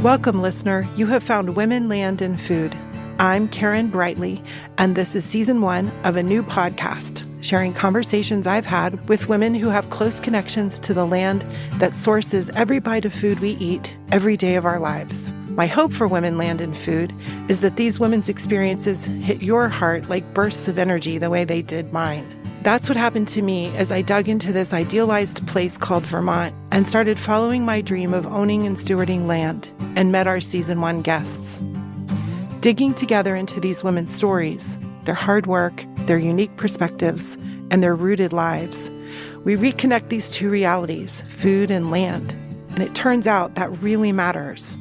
Welcome, listener. You have found Women, Land, and Food. I'm Karen Brightly, and this is Season 1 of a new podcast, sharing conversations I've had with women who have close connections to the land that sources every bite of food we eat every day of our lives. My hope for Women, Land, and Food is that these women's experiences hit your heart like bursts of energy the way they did mine. That's what happened to me as I dug into this idealized place called Vermont and started following my dream of owning and stewarding land and met our Season 1 guests. Digging together into these women's stories, their hard work, their unique perspectives, and their rooted lives, we reconnect these two realities, food and land, and it turns out that really matters.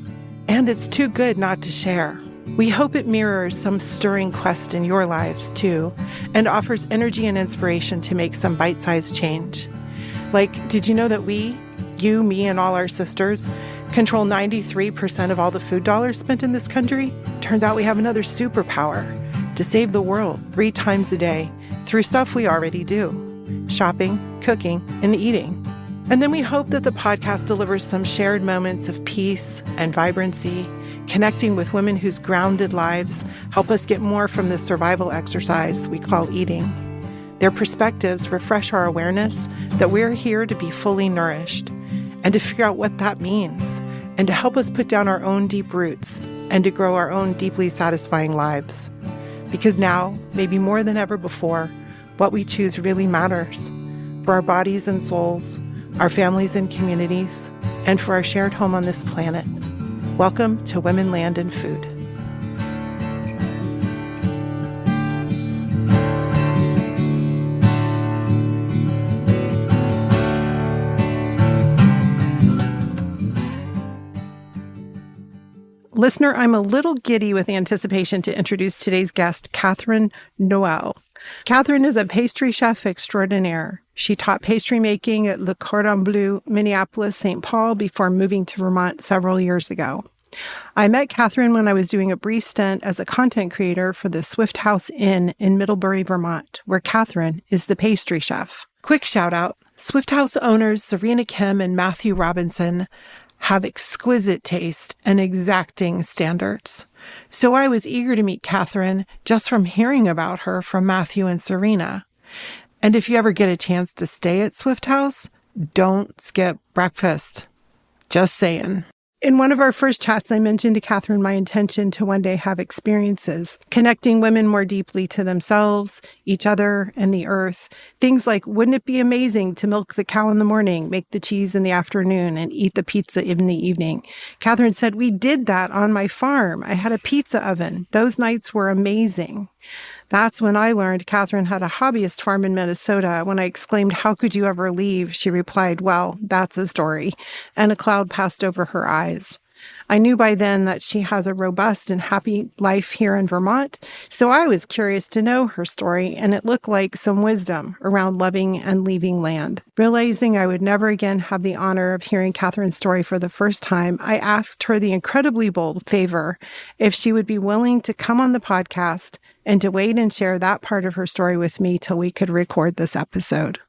And it's too good not to share. We hope it mirrors some stirring quest in your lives, too, and offers energy and inspiration to make some bite-sized change. Like, did you know that we, you, me, and all our sisters, control 93% of all the food dollars spent in this country? Turns out we have another superpower to save the world 3 times a day through stuff we already do: shopping, cooking, and eating. And then we hope that the podcast delivers some shared moments of peace and vibrancy, connecting with women whose grounded lives help us get more from this survival exercise we call eating. Their perspectives refresh our awareness that we're here to be fully nourished and to figure out what that means, and to help us put down our own deep roots and to grow our own deeply satisfying lives. Because now, maybe more than ever before, what we choose really matters for our bodies and souls, our families and communities, and for our shared home on this planet. Welcome to Women, Land, and Food. Listener, I'm a little giddy with anticipation to introduce today's guest, Catharine Noel. Catharine is a pastry chef extraordinaire. She taught pastry making at Le Cordon Bleu, Minneapolis, St. Paul, before moving to Vermont several years ago. I met Catharine when I was doing a brief stint as a content creator for the Swift House Inn in Middlebury, Vermont, where Catharine is the pastry chef. Quick shout out, Swift House owners Serena Kim and Matthew Robinson have exquisite taste and exacting standards. So I was eager to meet Catharine just from hearing about her from Matthew and Serena. And if you ever get a chance to stay at Swift House, don't skip breakfast. Just saying. In one of our first chats, I mentioned to Catharine my intention to one day have experiences connecting women more deeply to themselves, each other, and the earth. Things like, wouldn't it be amazing to milk the cow in the morning, make the cheese in the afternoon, and eat the pizza in the evening? Catharine said, we did that on my farm. I had a pizza oven. Those nights were amazing. That's when I learned Catharine had a hobbyist farm in Minnesota. When I exclaimed, how could you ever leave? She replied, well, that's a story. And a cloud passed over her eyes. I knew by then that she has a robust and happy life here in Vermont, so I was curious to know her story, and it looked like some wisdom around loving and leaving land. Realizing I would never again have the honor of hearing Catharine's story for the first time, I asked her the incredibly bold favor if she would be willing to come on the podcast and to wait and share that part of her story with me till we could record this episode.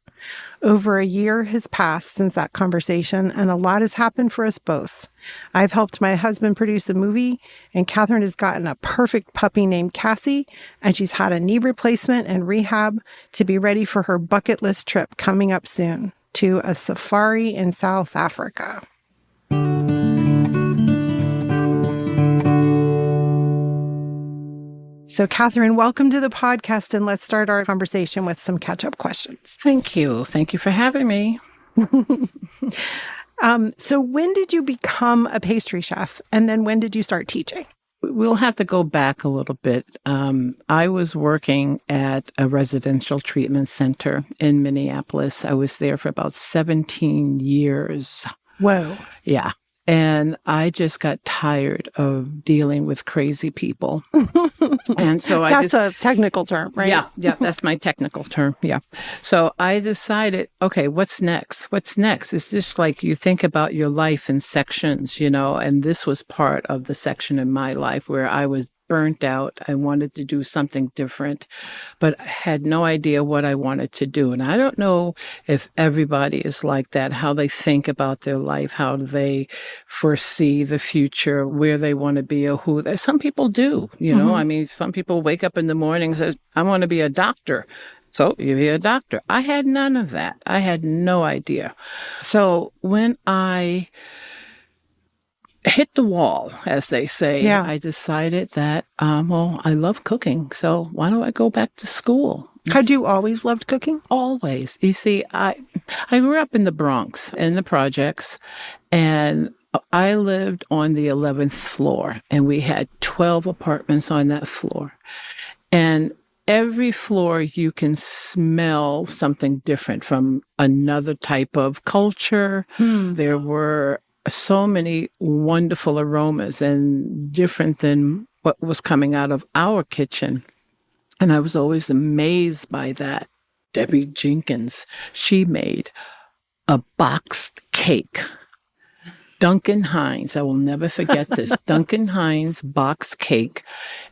Over a year has passed since that conversation, and a lot has happened for us both. I've helped my husband produce a movie, and Catharine has gotten a perfect puppy named Cassie, and she's had a knee replacement and rehab to be ready for her bucket list trip coming up soon to a safari in South Africa. So, Catharine, welcome to the podcast, and let's start our conversation with some catch-up questions. Thank you. Thank you for having me. So when did you become a pastry chef, and then when did you start teaching? We'll have to go back a little bit. I was working at a residential treatment center in Minneapolis. I was there for about 17 years. Whoa. Yeah. And I just got tired of dealing with crazy people. And so That's a technical term, right? Yeah, that's my technical term. Yeah. So I decided, okay, what's next? What's next? It's just like you think about your life in sections, and this was part of the section in my life where I was burnt out. I wanted to do something different, but I had no idea what I wanted to do. And I don't know if everybody is like that, how they think about their life, how they foresee the future, where they want to be or who. Some people do, I mean, some people wake up in the morning and says, I want to be a doctor. So you be a doctor. I had none of that. I had no idea. So when I hit the wall, as they say, I decided that, I love cooking. So why don't I go back to school? Had you always loved cooking? Always. You see, I grew up in the Bronx, in the projects, and I lived on the 11th floor, and we had 12 apartments on that floor. And every floor you can smell something different from another type of culture. There were so many wonderful aromas and different than what was coming out of our kitchen. And I was always amazed by that. Debbie Jenkins, she made a boxed cake. Duncan Hines, I will never forget this. Duncan Hines box cake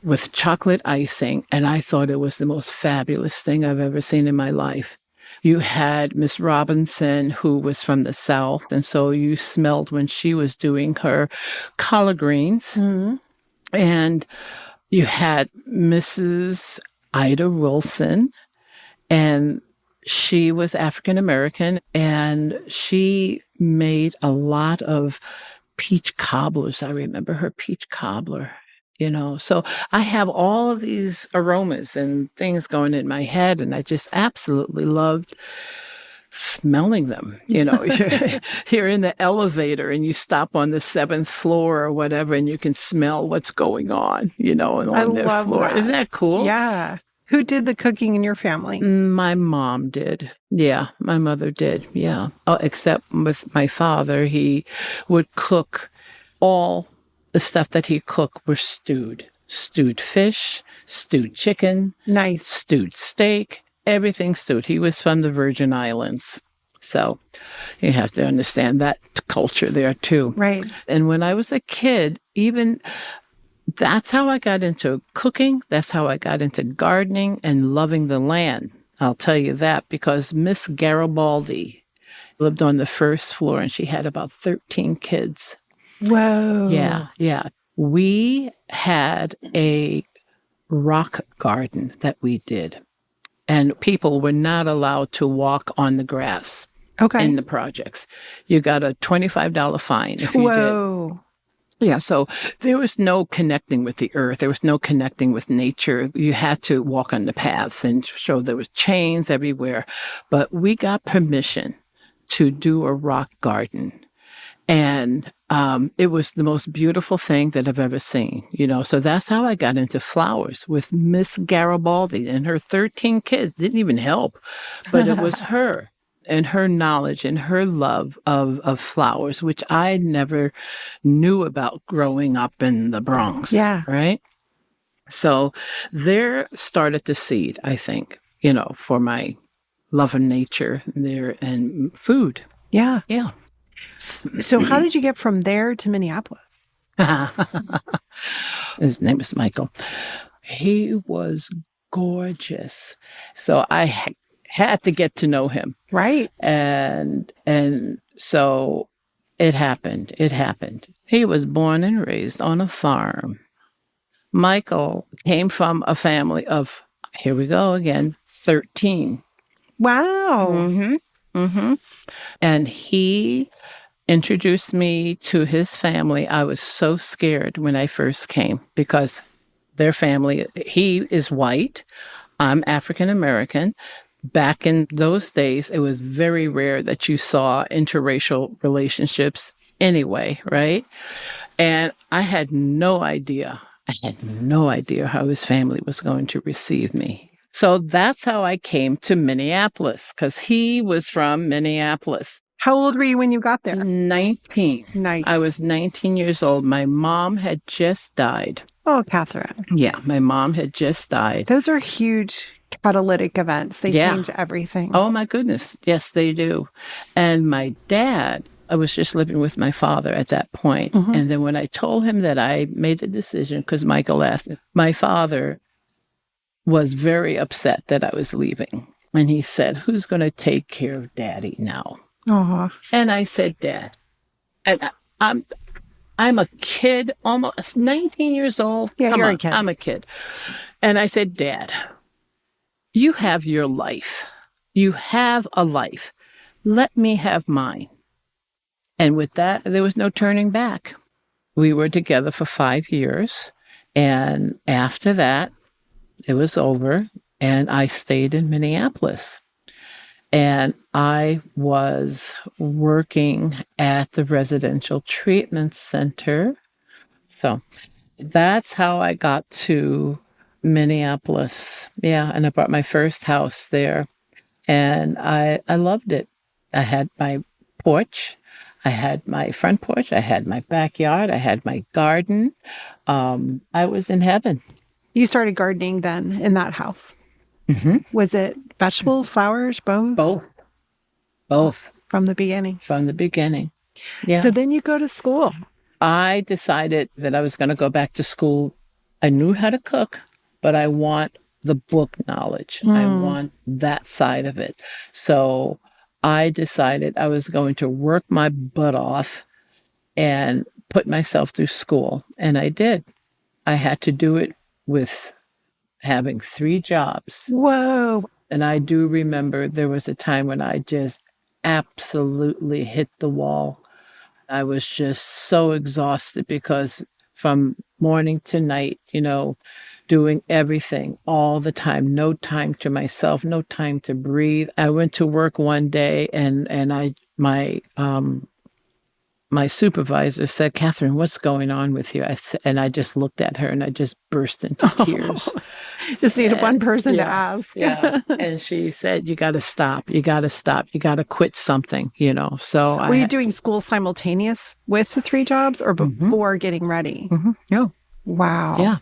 with chocolate icing. And I thought it was the most fabulous thing I've ever seen in my life. You had Miss Robinson, who was from the South. And so you smelled when she was doing her collard greens. And you had Mrs. Ida Wilson, and she was African American, and she made a lot of peach cobblers. I remember her peach cobbler, So I have all of these aromas and things going in my head, and I just absolutely loved smelling them. You're in the elevator and you stop on the 7th floor or whatever, and you can smell what's going on, and on their floor. That. Isn't that cool? Yeah. Who did the cooking in your family? My mom did. Yeah, my mother did. Yeah. Oh, except with my father, he would cook. All the stuff that he cooked were stewed. Stewed fish, stewed chicken. Nice. Stewed steak, everything stewed. He was from the Virgin Islands. So you have to understand that culture there too. Right. And when I was a kid, that's how I got into cooking. That's how I got into gardening and loving the land. I'll tell you that, because Miss Garibaldi lived on the 1st floor and she had about 13 kids. Whoa. Yeah. We had a rock garden that we did, and people were not allowed to walk on the grass in the projects. You got a $25 fine if you did. Yeah, so there was no connecting with the earth. There was no connecting with nature. You had to walk on the paths, and so there was chains everywhere. But we got permission to do a rock garden. And it was the most beautiful thing that I've ever seen, So that's how I got into flowers, with Miss Garibaldi, and her 13 kids didn't even help. But it was her and her knowledge and her love of flowers, which I never knew about growing up in the Bronx. Yeah. Right? So there started the seed, I think, for my love of nature there and food. Yeah. Yeah. So how did you get from there to Minneapolis? His name is Michael. He was gorgeous. So I had to get to know him. Right. And so it happened. He was born and raised on a farm. Michael came from a family of, here we go again, 13. Wow. And he introduced me to his family. I was so scared when I first came, because their family, he is white, I'm African American. Back in those days, it was very rare that you saw interracial relationships anyway, right? And I had no idea how his family was going to receive me. So that's how I came to Minneapolis, because he was from Minneapolis. How old were you when you got there? 19. Nice. I was 19 years old. My mom had just died. Oh, Catherine. Yeah, my mom had just died. Those are huge catalytic events. They change everything. Oh, my goodness. Yes, they do. And my dad I was just living with my father at that point. Mhm. And then when I told him that I made the decision, because Michael asked, my father was very upset that I was leaving. And he said, who's going to take care of Daddy now? Aw. And I said, Dad. And I'm a kid, almost 19 years old. Yeah, Come you're on, a kid. I'm a kid. And I said, Dad, you have your life. You have a life. Let me have mine. And with that, there was no turning back. We were together for 5 years. And after that, it was over. And I stayed in Minneapolis. And I was working at the residential treatment center. So that's how I got to Minneapolis. Yeah. And I bought my first house there. And I loved it. I had my porch. I had my front porch. I had my backyard. I had my garden. I was in heaven. You started gardening then in that house. Mm-hmm. Was it vegetables, flowers, both? Both From the beginning. from the beginning. Yeah. So then you go to school. I decided that I was going to go back to school. I knew how to cook, but I want the book knowledge. I want that side of it. So I decided I was going to work my butt off and put myself through school. And I did. I had to do it with having 3 jobs. Whoa. And I do remember there was a time when I just absolutely hit the wall. I was just so exhausted because from morning to night, doing everything all the time, no time to myself, no time to breathe. I went to work one day and my supervisor said, Catherine, what's going on with you? And I just looked at her and I just burst into tears. Just needed one person to ask. Yeah. And she said, you got to stop. You got to stop. You got to quit something, So Were you doing school simultaneous with the 3 jobs or before getting ready? No. Wow. Yeah.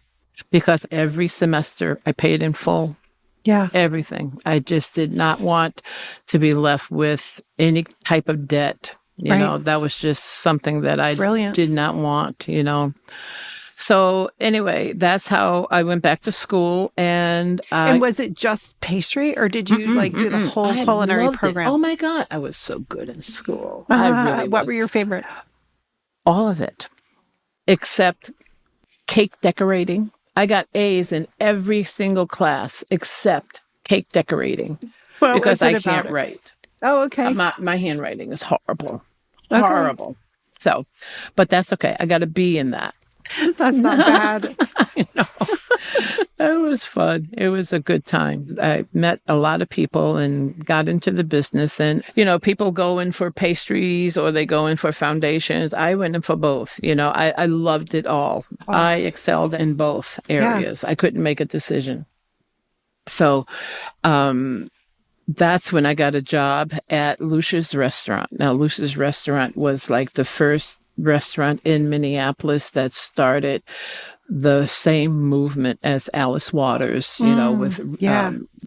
Because every semester I paid in full. Yeah. Everything. I just did not want to be left with any type of debt. That was just something that I did not want, So anyway, that's how I went back to school. And was it just pastry or did you do the whole culinary program? Oh my God. I was so good in school. I really What was. were your favorites? All of it, except cake decorating. I got A's in every single class except cake decorating because I can't write. Oh, okay. My handwriting is horrible. Horrible. So, but that's okay. I got a B in that. That's not bad. I know. It was fun. It was a good time. I met a lot of people and got into the business. And, people go in for pastries or they go in for foundations. I went in for both. I loved it all. Wow. I excelled in both areas. I couldn't make a decision. So, that's when I got a job at Lucia's restaurant. Now, Lucia's restaurant was like the first restaurant in Minneapolis that started the same movement as Alice Waters, with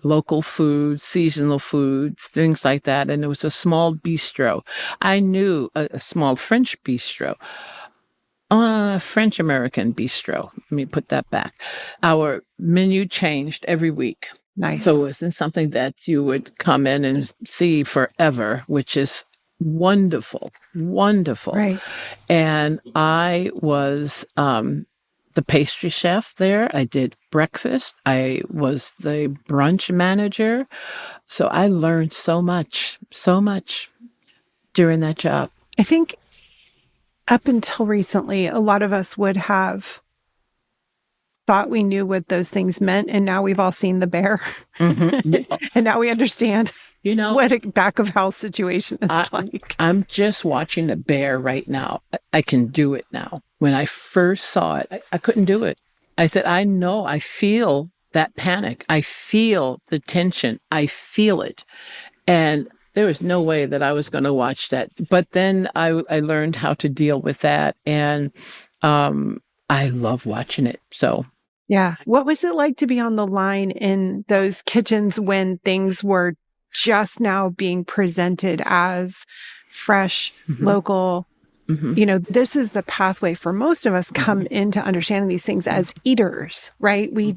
local food, seasonal food, things like that. And it was a small bistro. I knew a small French bistro. French-American bistro. Let me put that back. Our menu changed every week. Nice. So it wasn't something that you would come in and see forever, which is wonderful, wonderful. Right. And I was the pastry chef there. I did breakfast. I was the brunch manager. So I learned so much during that job. I think up until recently, a lot of us would have thought we knew what those things meant. And now we've all seen the bear. And now we understand what a back of house situation is like. I'm just watching a bear right now. I can do it now. When I first saw it, I couldn't do it. I said, I know, I feel that panic. I feel the tension. I feel it. And there was no way that I was going to watch that. But then I learned how to deal with that. And I love watching it. So. Yeah. What was it like to be on the line in those kitchens when things were just now being presented as fresh, local. This is the pathway for most of us come into understanding these things as eaters, right? We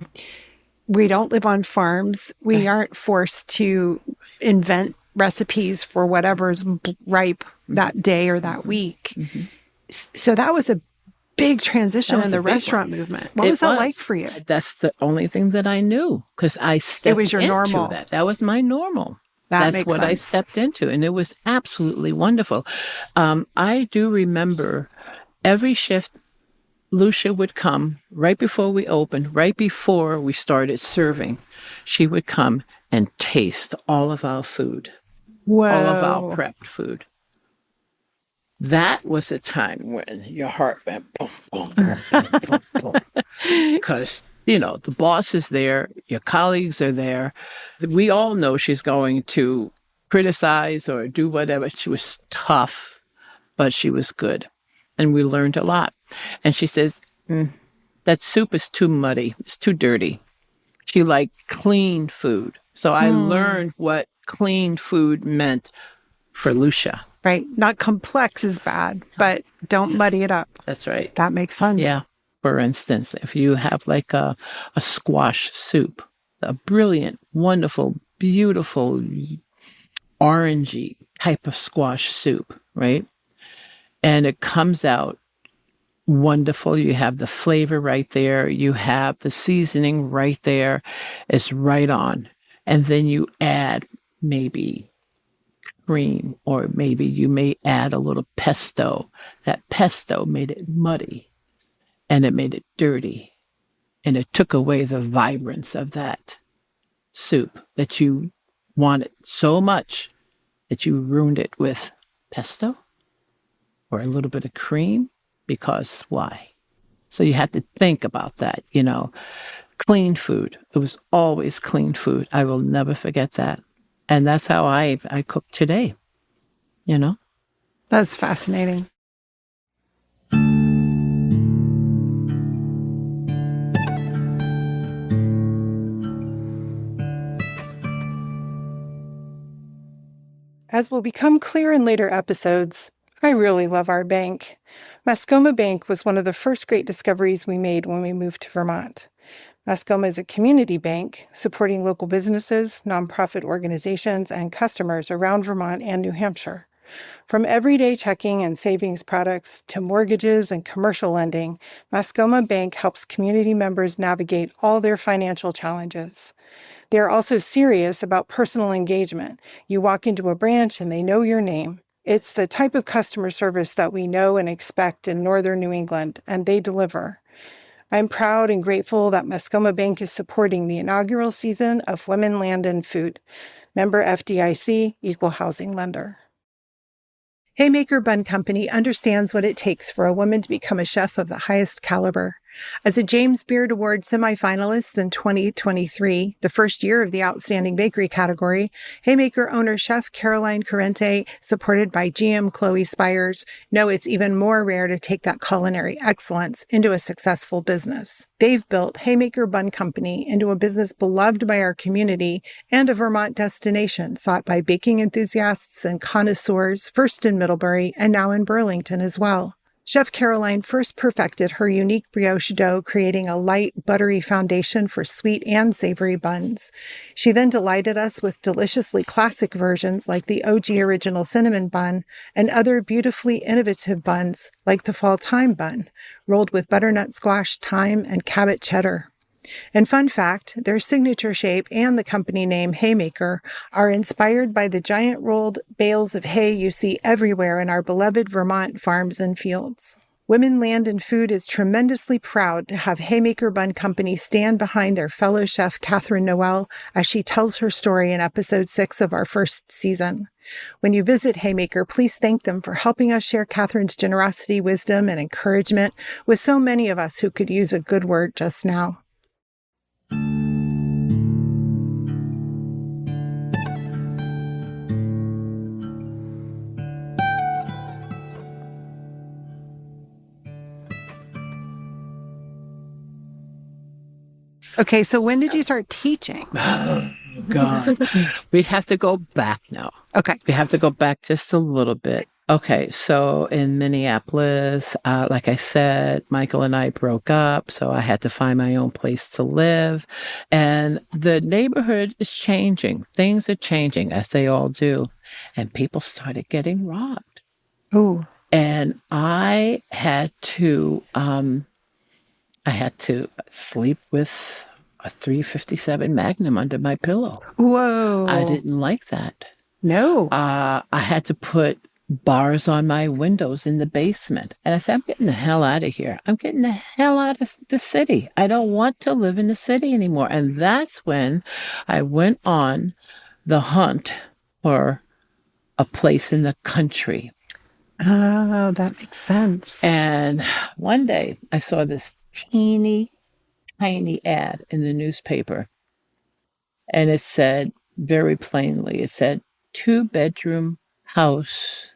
don't live on farms. We aren't forced to invent recipes for whatever's ripe that day or that week. So that was a big transition in the restaurant movement. What was that like for you? That's the only thing that I knew because I stepped into normal. that. That was my normal. That's what I stepped into, and it was absolutely wonderful. I do remember every shift, Lucia would come right before we opened, right before we started serving. She would come and taste all of our food, all of our prepped food. That was a time when your heart went boom, boom, boom, boom, boom, boom. Because, the boss is there, your colleagues are there. We all know she's going to criticize or do whatever. She was tough, but she was good. And we learned a lot. And she says, that soup is too muddy. It's too dirty. She liked clean food. So I learned what clean food meant for Lucia. Right. Not complex is bad, but don't muddy it up. That's right. That makes sense. Yeah. For instance, if you have like a squash soup, a brilliant, wonderful, beautiful, orangey type of squash soup, right? And it comes out wonderful. You have the flavor right there. You have the seasoning right there. It's right on. And then you add maybe cream, or maybe you may add a little pesto. That pesto made it muddy and it made it dirty. And it took away the vibrance of that soup that you wanted so much that you ruined it with pesto or a little bit of cream. Because why? So you have to think about that, Clean food. It was always clean food. I will never forget that. And that's how I cook today, That's fascinating. As will become clear in later episodes, I really love our bank. Mascoma Bank was one of the first great discoveries we made when we moved to Vermont. Mascoma is a community bank supporting local businesses, nonprofit organizations, and customers around Vermont and New Hampshire. From everyday checking and savings products to mortgages and commercial lending, Mascoma Bank helps community members navigate all their financial challenges. They are also serious about personal engagement. You walk into a branch and they know your name. It's the type of customer service that we know and expect in northern New England, and they deliver. I'm proud and grateful that Mascoma Bank is supporting the inaugural season of Women, Land, and Food. Member FDIC, Equal Housing Lender. Haymaker Bun Company understands what it takes for a woman to become a chef of the highest caliber. As a James Beard Award semifinalist in 2023, the first year of the Outstanding Bakery category, Haymaker owner Chef Caroline Corrente, supported by GM Chloe Spires, know it's even more rare to take that culinary excellence into a successful business. They've built Haymaker Bun Company into a business beloved by our community and a Vermont destination sought by baking enthusiasts and connoisseurs, first in Middlebury and now in Burlington as well. Chef Caroline first perfected her unique brioche dough, creating a light, buttery foundation for sweet and savory buns. She then delighted us with deliciously classic versions like the OG Original Cinnamon Bun and other beautifully innovative buns like the Fall Thyme Bun, rolled with butternut squash, thyme, and Cabot cheddar. And fun fact, their signature shape and the company name Haymaker are inspired by the giant rolled bales of hay you see everywhere in our beloved Vermont farms and fields. Women, Land, and Food is tremendously proud to have Haymaker Bun Company stand behind their fellow chef Catharine Noel as she tells her story in episode 6 of our first season. When you visit Haymaker, please thank them for helping us share Catharine's generosity, wisdom, and encouragement with so many of us who could use a good word just now. Okay, so when did you start teaching? Oh, God. We have to go back now. Okay. We have to go back just a little bit. Okay, so in Minneapolis, like I said, Michael and I broke up, so I had to find my own place to live. And the neighborhood is changing. Things are changing, as they all do. And people started getting robbed. Oh, And I had to sleep with a 357 Magnum under my pillow. whoa. I didn't like that. No. I had to put bars on my windows in the basement. And I said, I'm getting the hell out of here. I'm getting the hell out of the city. I don't want to live in the city anymore. And that's when I went on the hunt for a place in the country. Oh, that makes sense. And one day I saw this teeny tiny ad in the newspaper. And it said very plainly, it said 2-bedroom house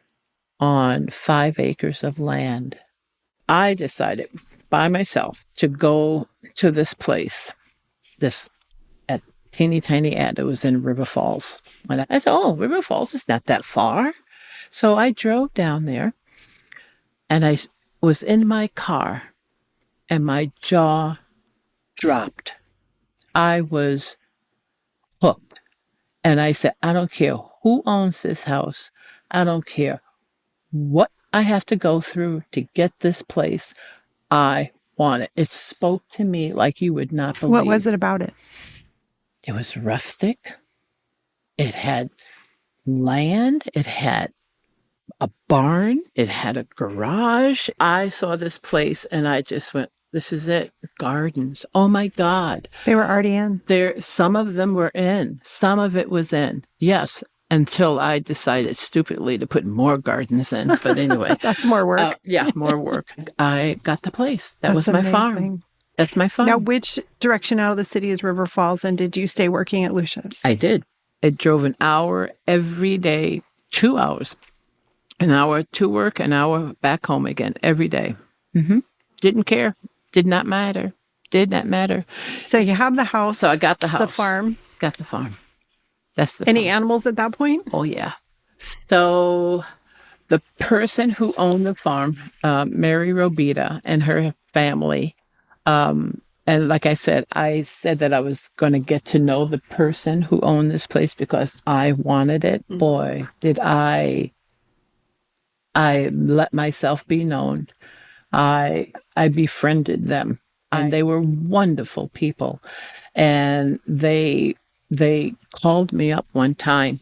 on 5 acres of land. I decided by myself to go to this place, this at teeny tiny ad. It was in River Falls. And I said, oh, River Falls is not that far. So I drove down there and I was in my car and my jaw dropped. I was hooked. And I said, I don't care who owns this house. I don't care what I have to go through to get this place. I want it. It spoke to me like you would not believe. What was it about it? It was rustic. It had land. It had a barn. It had a garage. I saw this place and I just went, this is it. Gardens. Oh my God. They were already in. Some of them were in. Some of it was in. Yes. Until I decided stupidly to put more gardens in. But anyway. That's more work. Yeah, more work. I got the place. That was my farm. Amazing. That's my farm. Now, which direction out of the city is River Falls, and did you stay working at Lucia's? I did. It drove an hour every day, 2 hours. An hour to work, an hour back home again every day. Didn't care. Did not matter. Did not matter. So you have the house. So I got the house. The farm. Got the farm. That's the Any farm. animals at that point? Oh, yeah. So the person who owned the farm, Mary Robita and her family, and like I said that I was going to get to know the person who owned this place because I wanted it. Boy, did I let myself be known. I befriended them, and they were wonderful people. And they called me up one time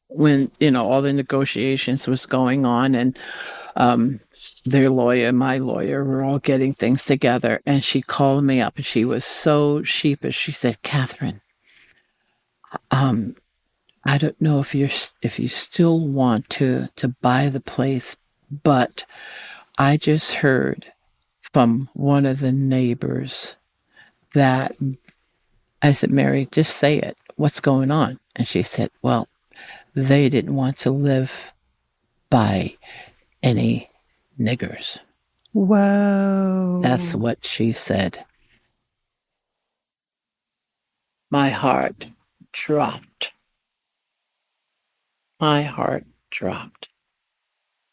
when, all the negotiations was going on, and their lawyer, my lawyer, were all getting things together. And she called me up and she was so sheepish. She said, Catharine, I don't know if you still want to buy the place, but I just heard from one of the neighbors that, I said, Mary, just say it. What's going on? And she said, well, they didn't want to live by any niggers. Whoa. That's what she said. My heart dropped. My heart dropped.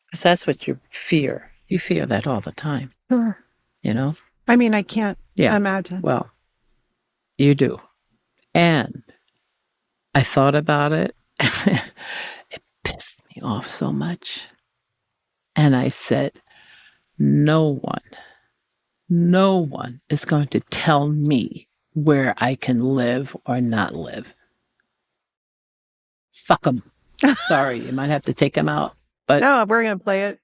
Because that's what you fear. You fear that all the time. Sure. I mean, I can't imagine. Well, you do. And I thought about it. It pissed me off so much. And I said, no one is going to tell me where I can live or not live. Fuck them. Sorry, you might have to take them out. But no, we're going to play it.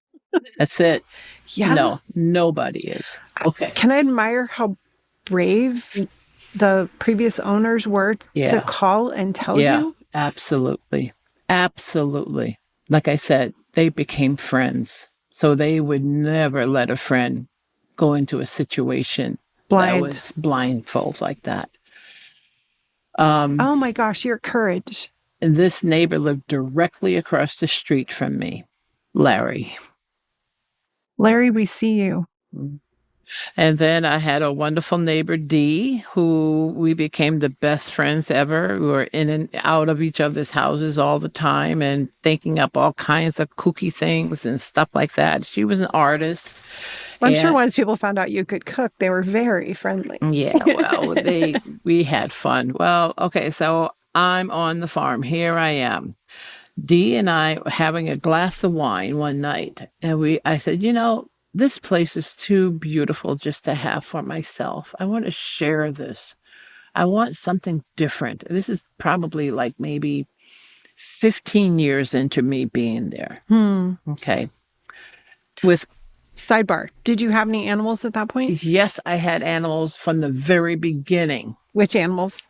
That's it. Yeah. No, nobody is. Okay. Can I admire how brave the previous owners were to call and tell you? Absolutely. Absolutely. Like I said, they became friends. So they would never let a friend go into a situation that was blindfold like that. Oh my gosh, your courage. And this neighbor lived directly across the street from me, Larry. Larry, we see you. And then I had a wonderful neighbor, Dee, who we became the best friends ever. We were in and out of each other's houses all the time and thinking up all kinds of kooky things and stuff like that. She was an artist. Well, I'm sure And once people found out you could cook, they were very friendly. yeah, well, we had fun. Well, okay, so I'm on the farm. Here I am. Dee and I were having a glass of wine one night, and I said, this place is too beautiful just to have for myself. I want to share this. I want something different. This is probably like maybe 15 years into me being there. Okay. With Sidebar, did you have any animals at that point? yes, I had animals from the very beginning. Which animals?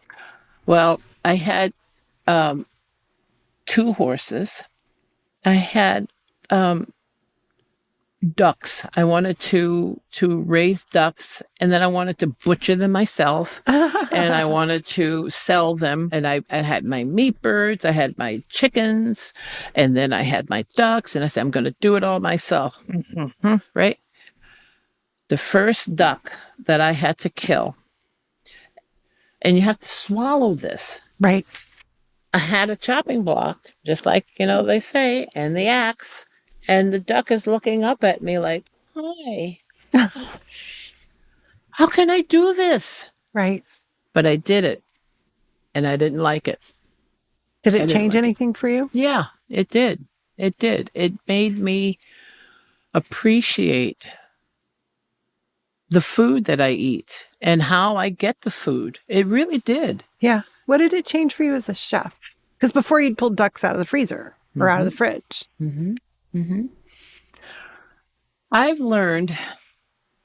Well, I had 2 horses. I had ducks. I wanted to raise ducks, and then I wanted to butcher them myself, and I wanted to sell them. And I had my meat birds, I had my chickens, and then I had my ducks, and I said, I'm going to do it all myself. Right? The first duck that I had to kill, and you have to swallow this. Right. I had a chopping block, just like, they say, and the axe. And the duck is looking up at me like, hi, how can I do this? Right. But I did it, and I didn't like it. Did it change anything for you? Yeah, it did. It did. It made me appreciate the food that I eat and how I get the food. It really did. Yeah. What did it change for you as a chef? Because before you'd pulled ducks out of the freezer or out of the fridge. I've learned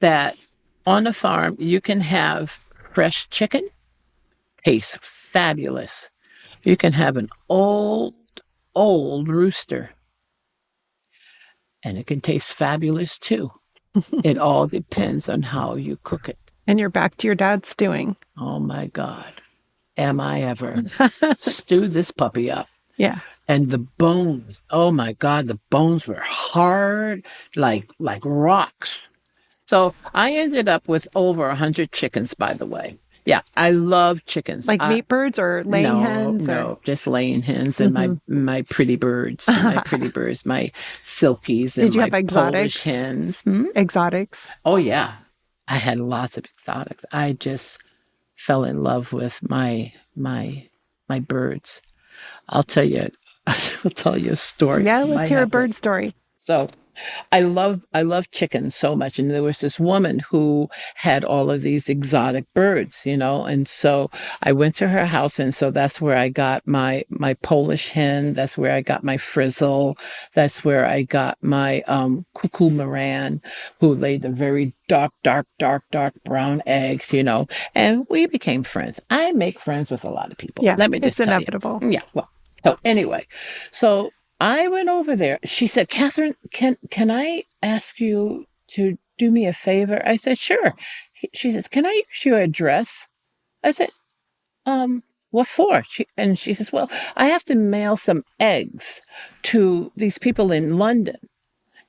that on a farm, you can have fresh chicken, tastes fabulous. You can have an old rooster, and it can taste fabulous too. It all depends on how you cook it. And you're back to your dad's stewing. Oh my God. Am I ever? Stew this puppy up. Yeah. And the bones, oh my God, the bones were hard, like rocks. So I ended up with over 100 chickens, by the way. Yeah, I love chickens. Like meat birds or laying hens? No, just laying hens and my pretty birds, my silkies and Did you my have exotics? Polish hens. Exotics? Oh yeah, I had lots of exotics. I just fell in love with my birds. I'll tell you a story. Yeah, let's hear a bird story. So I love chickens so much. And there was this woman who had all of these exotic birds, and so I went to her house. And so that's where I got my Polish hen. That's where I got my frizzle. That's where I got my cuckoo Moran, who laid the very dark brown eggs, and we became friends. I make friends with a lot of people. Yeah, Let me just it's tell inevitable. You. Yeah, well, so anyway, so I went over there. She said, Catherine, can I ask you to do me a favor? I said, sure. She says, can I use your address? I said, what for? She says, well, I have to mail some eggs to these people in London.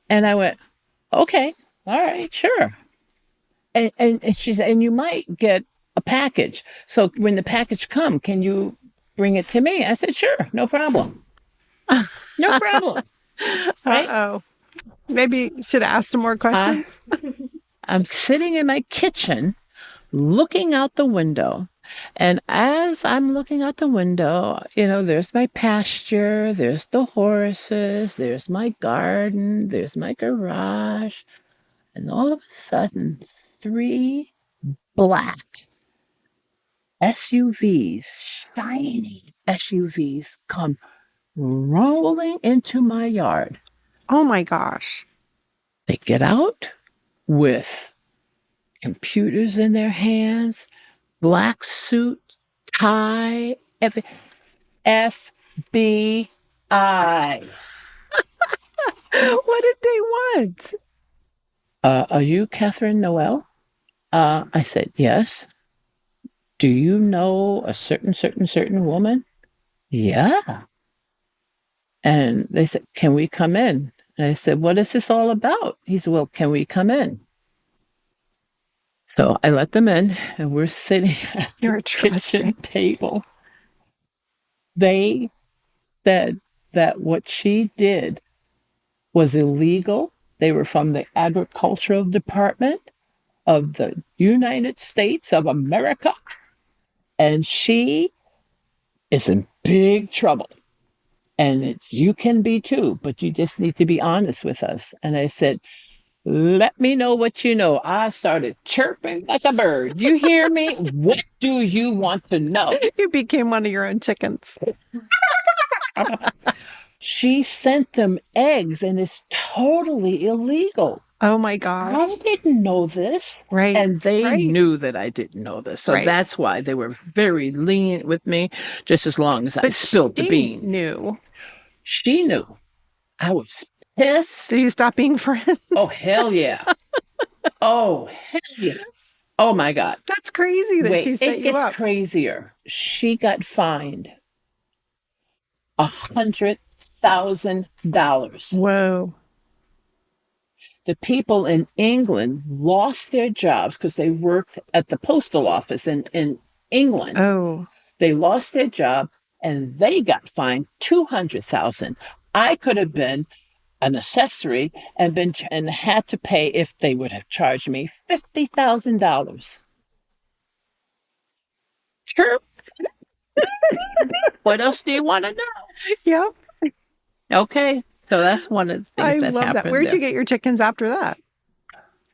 And I went, okay, all right, sure. And she said, and you might get a package. So when the package come, can you bring it to me? I said, sure, no problem. No problem. Right? Uh-oh. Maybe should have asked him more questions. I'm sitting in my kitchen looking out the window. And as I'm looking out the window, there's my pasture, there's the horses, there's my garden, there's my garage. And all of a sudden, 3 black SUVs, shiny SUVs, come rolling into my yard. Oh my gosh. They get out with computers in their hands, black suit, tie, FBI. What did they want? Are you Catharine Noel? I said, yes. Do you know a certain woman? Yeah. And they said, can we come in? And I said, what is this all about? He said, well, can we come in? So I let them in, and we're sitting at You're the kitchen trusting. table. They said that what she did was illegal. They were from the agricultural department of the United States of America, and she is in big trouble. And you can be too, but you just need to be honest with us. And I said, let me know what you know. I started chirping like a bird. You hear me? What do you want to know? You became one of your own chickens. She sent them eggs, and it's totally illegal. Oh my gosh. I didn't know this. Right. And they right. knew that I didn't know this. So Right. that's why they were very lenient with me, just as long as I But spilled the she beans. knew. She knew. I was pissed. So you stop being friends? Oh, hell yeah. Oh, hell yeah. Oh, my God. That's crazy that she set it you gets up. crazier. She got fined $100,000. Whoa. The people in England lost their jobs because they worked at the postal office in England. Oh. They lost their job and they got fined $200,000. I could have been an accessory and had to pay, if they would have charged me, $50,000. Sure. What else do you want to know? Yep. Okay. So that's one of the things I that love happened that. Where'd there. you get your chickens after that?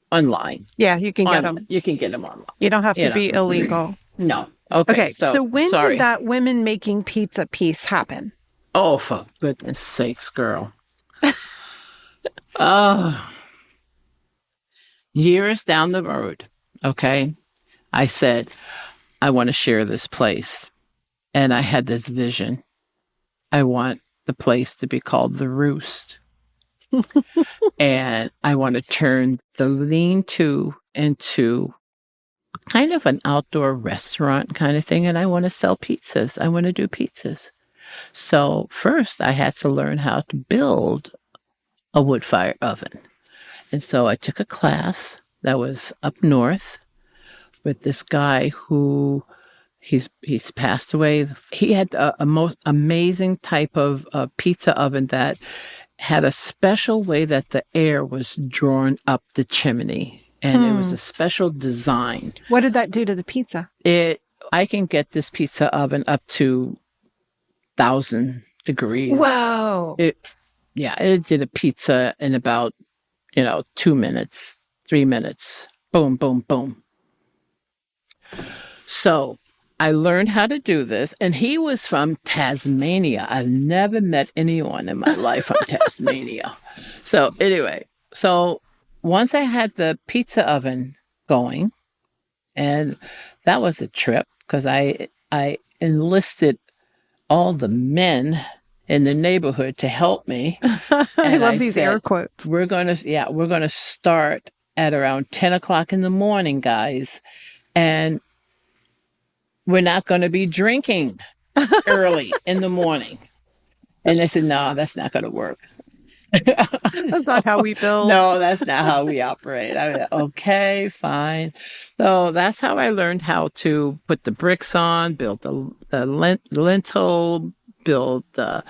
Online. Yeah, you can get them. You can get them online. You don't have to be illegal. No. Okay. Okay. So when sorry. did that women making pizza piece happen? Oh, for goodness sakes, girl. Oh. Years down the road, okay, I said, I want to share this place. And I had this vision. I want the place to be called The Roost. And I want to turn the lean-to into kind of an outdoor restaurant kind of thing. And I want to sell pizzas. I want to do pizzas. So first I had to learn how to build a wood fire oven. And so I took a class that was up north with this guy who he's passed away. He had a most amazing type of pizza oven that had a special way that the air was drawn up the chimney. And it was a special design. What did that do to the pizza? I can get this pizza oven up to 1,000 degrees. Whoa. It did a pizza in about 2 minutes, 3 minutes. Boom, boom, boom. So I learned how to do this. And he was from Tasmania. I've never met anyone in my life from Tasmania. So anyway, once I had the pizza oven going, and that was a trip because I enlisted all the men in the neighborhood to help me. I love these air quotes. We're gonna start at around 10 o'clock in the morning, guys, and we're not going to be drinking early in the morning. And they said, no, that's not going to work. That's not how we build. No, that's not how we operate. I mean, okay, fine. So that's how I learned how to put the bricks on, build the lintel, build the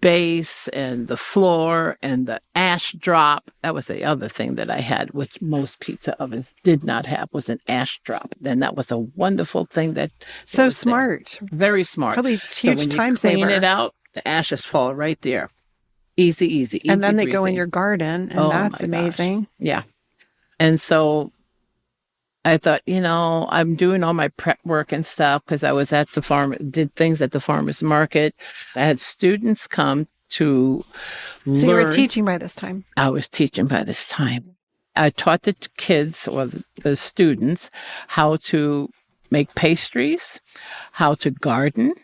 base and the floor and the ash drop. That was the other thing that I had, which most pizza ovens did not have, was an ash drop. And that was a wonderful thing that so smart. There. Very smart. Probably huge when time you clean saver. it out, the ashes fall right there. Easy. And then they breezy. go in your garden, and that's amazing. Gosh. Yeah. And so I thought, I'm doing all my prep work and stuff because I was at the farm, did things at the farmer's market. I had students come to learn. So you were teaching by this time? I was teaching by this time. I taught the kids or the students how to make pastries, how to garden,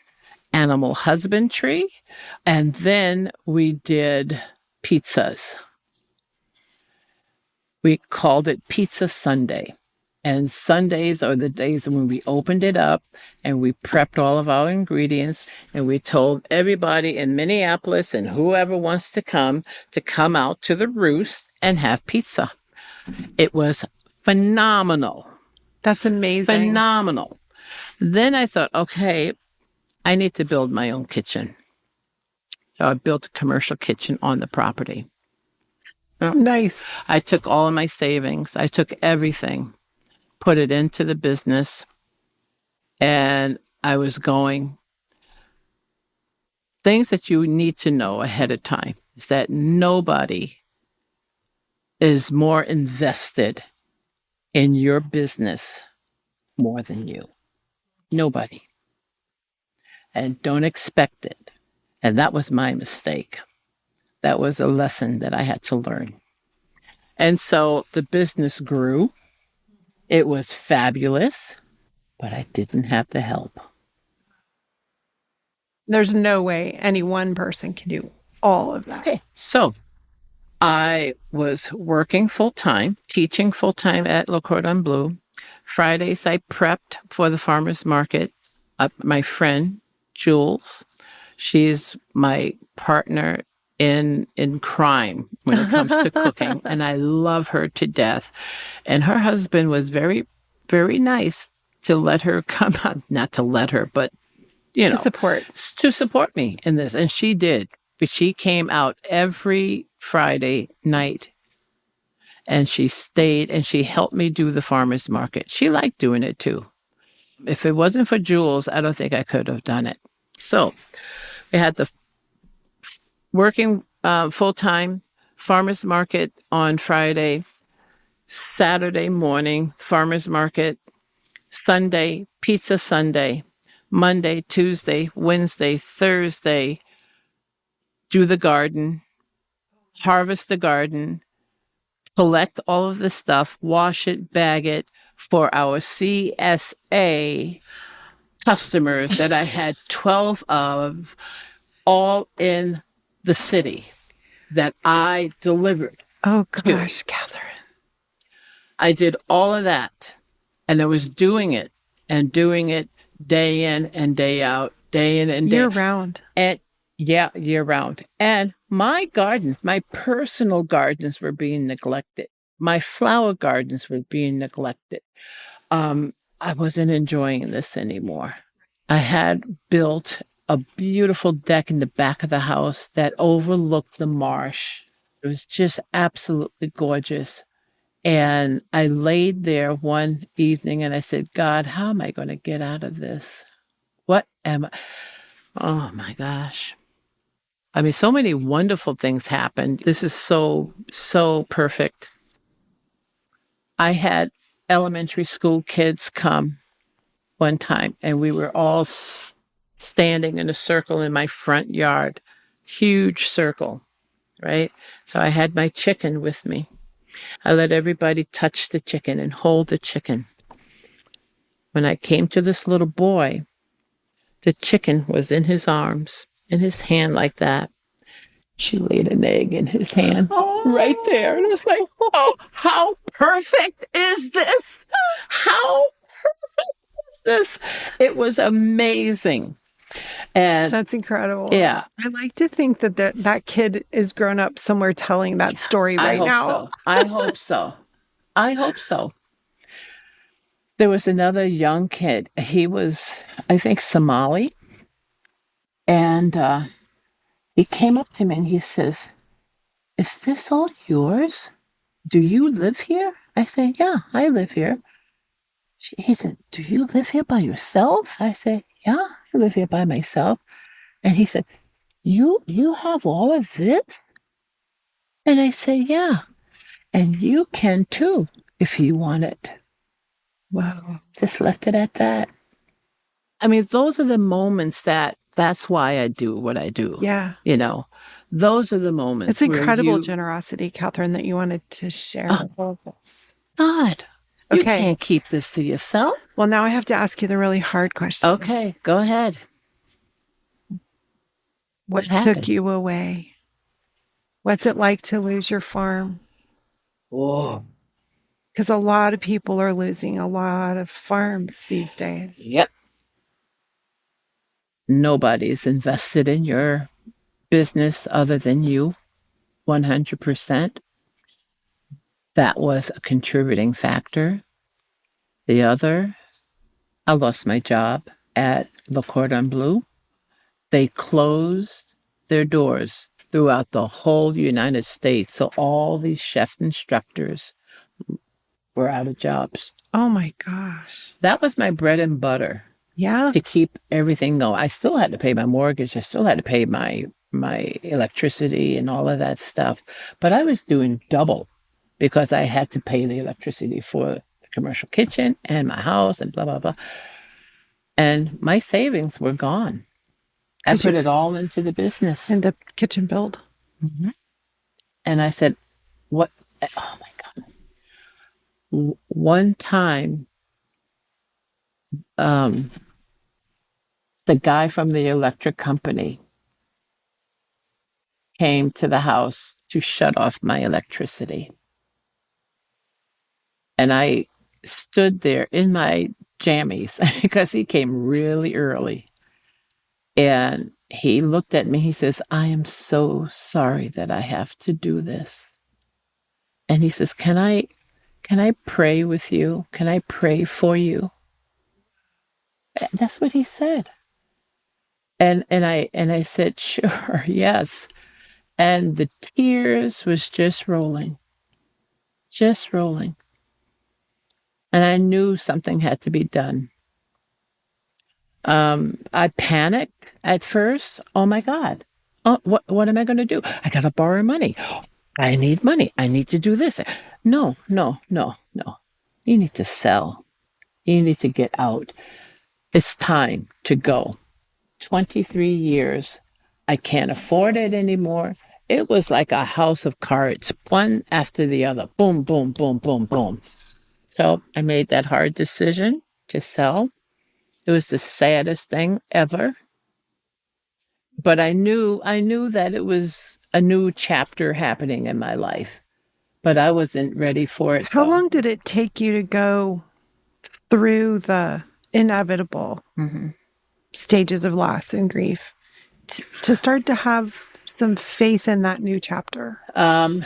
animal husbandry, and then we did pizzas. We called it Pizza Sunday. And Sundays are the days when we opened it up and we prepped all of our ingredients and we told everybody in Minneapolis and whoever wants to come out to the Roost and have pizza. It was phenomenal. That's amazing. Phenomenal. Then I thought, okay, I need to build my own kitchen. So I built a commercial kitchen on the property. Nice. I took all of my savings. I took everything, put it into the business, and I was going. Things that you need to know ahead of time is that nobody is more invested in your business more than you. Nobody. And don't expect it. And that was my mistake. That was a lesson that I had to learn. And so the business grew. It was fabulous, but I didn't have the help. There's no way any one person can do all of that. Okay. So I was working full-time, teaching full-time at Le Cordon Bleu. Fridays, I prepped for the farmer's market. My friend, Jules, she's my partner in crime when it comes to cooking, and I love her to death. And her husband was very, very nice to let her come on, not to let her, but, you know, to support me in this. And she did. But she came out every Friday night, and she stayed and she helped me do the farmer's market. She liked doing it too. If it wasn't for Jules, I don't think I could have done it. So we had the working full-time farmer's market on Friday, Saturday morning, farmer's market, Sunday, pizza Sunday, Monday, Tuesday, Wednesday, Thursday, do the garden, harvest the garden, collect all of the stuff, wash it, bag it for our CSA customers that I had 12 of, all in the city that I delivered. Oh, gosh, Catherine. I did all of that, and I was doing it day in and day out, day in and day year round. And yeah, year round. And my gardens, my personal gardens were being neglected. My flower gardens were being neglected. I wasn't enjoying this anymore. I had built a beautiful deck in the back of the house that overlooked the marsh. It was just absolutely gorgeous. And I laid there one evening and I said, God, how am I going to get out of this? What am I? Oh my gosh. I mean, so many wonderful things happened. This is so, so perfect. I had elementary school kids come one time, and we were all standing in a circle in my front yard, huge circle, right? So I had my chicken with me. I let everybody touch the chicken and hold the chicken. When I came to this little boy, the chicken was in his arms, in his hand like that. She laid an egg in his hand right there. And it was like, oh, how perfect is this? How perfect is this? It was amazing. And that's incredible. Yeah. I like to think that that kid is grown up somewhere telling that story right now. So. I hope so. I hope so. There was another young kid. He was, I think, Somali. And he came up to me and he says, is this all yours? Do you live here? I say, yeah, I live here. He said, do you live here by yourself? I say, yeah, I live here by myself. And he said, you have all of this? And I say, yeah, and you can too, if you want it. Wow. Just left it at that. I mean, those are the moments that's why I do what I do. Yeah. You know, those are the moments. It's incredible generosity, Catherine, that you wanted to share all of this. God, you can't keep this to yourself. Well, now I have to ask you the really hard question. Okay, go ahead. What took you away? What's it like to lose your farm? Oh. Because a lot of people are losing a lot of farms these days. Yep. Nobody's invested in your business other than you, 100%. That was a contributing factor. The other, I lost my job at Le Cordon Bleu. They closed their doors throughout the whole United States. So all these chef instructors were out of jobs. Oh my gosh. That was my bread and butter Yeah. to keep everything going. I still had to pay my mortgage. I still had to pay my electricity and all of that stuff. But I was doing double because I had to pay the electricity for the commercial kitchen and my house and blah, blah, blah. And my savings were gone. I put it all into the business. And the kitchen build. Mm-hmm. And I said, what? Oh my God. One time, the guy from the electric company came to the house to shut off my electricity. And I stood there in my jammies because he came really early. And he looked at me, he says, I am so sorry that I have to do this. And he says, can I pray with you? Can I pray for you? That's what he said. And I said, sure, yes. And the tears was just rolling. And I knew something had to be done. I panicked at first. Oh my God. Oh, what am I going to do? I got to borrow money. I need money. I need to do this. No. You need to sell. You need to get out. It's time to go. 23 years. I can't afford it anymore. It was like a house of cards, one after the other. Boom, boom, boom, boom, boom. So I made that hard decision to sell. It was the saddest thing ever. But I knew that it was a new chapter happening in my life. But I wasn't ready for it. How long did it take you to go through the inevitable stages of loss and grief to start to have some faith in that new chapter? All